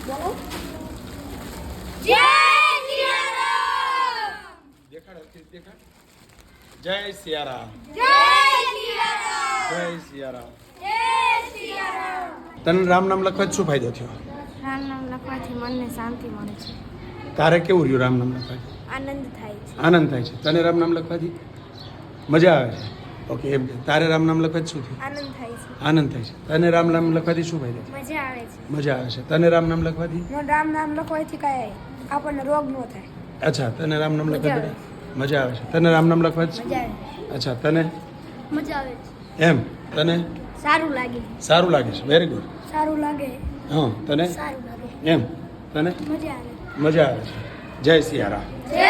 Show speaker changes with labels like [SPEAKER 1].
[SPEAKER 1] બોલો જય સિયારામ
[SPEAKER 2] દેખાડ દેખાડ જય સિયારામ
[SPEAKER 1] જય સિયારામ
[SPEAKER 2] જય સિયારામ
[SPEAKER 1] જય સિયારામ
[SPEAKER 2] તને રામ નામ લખવાથી શું ફાયદો થયો?
[SPEAKER 1] રામ નામ લખવાથી મનને શાંતિ મળે છે,
[SPEAKER 2] તારે કેવું રહ્યું રામ નામ લખવાથી?
[SPEAKER 1] આનંદ થાય છે,
[SPEAKER 2] આનંદ થાય છે. તને રામ નામ લખવાથી મજા આવે છે? ઓકે, એમ કે તારે રામ નામ લખવાથી શું થયું?
[SPEAKER 1] આનંદ થાય છે,
[SPEAKER 2] આનંદ થાય છે. તને રામ નામ લખવાથી શું ફાયદો?
[SPEAKER 1] મજા આવે છે.
[SPEAKER 2] મજા આવે છે. તને રામ નામ લખવાથી
[SPEAKER 1] રામ નામ લખવાથી કાંઈ આપણને રોગ ન થાય.
[SPEAKER 2] અચ્છા, તને રામ નામ
[SPEAKER 1] મજા આવે.
[SPEAKER 2] લખવાથી મજા આવે છે. તને રામ નામ લખવાથી
[SPEAKER 1] મજા આવે
[SPEAKER 2] અચ્છા, તને
[SPEAKER 1] મજા આવે છે,
[SPEAKER 2] એમ તને
[SPEAKER 1] સારું લાગે,
[SPEAKER 2] સારું લાગે છે. Very good.
[SPEAKER 1] સારું લાગે,
[SPEAKER 2] હા, તને
[SPEAKER 1] સારું લાગે,
[SPEAKER 2] એમ તને
[SPEAKER 1] મજા આવે.
[SPEAKER 2] મજા આવે છે. જય સિયારામ.
[SPEAKER 1] જય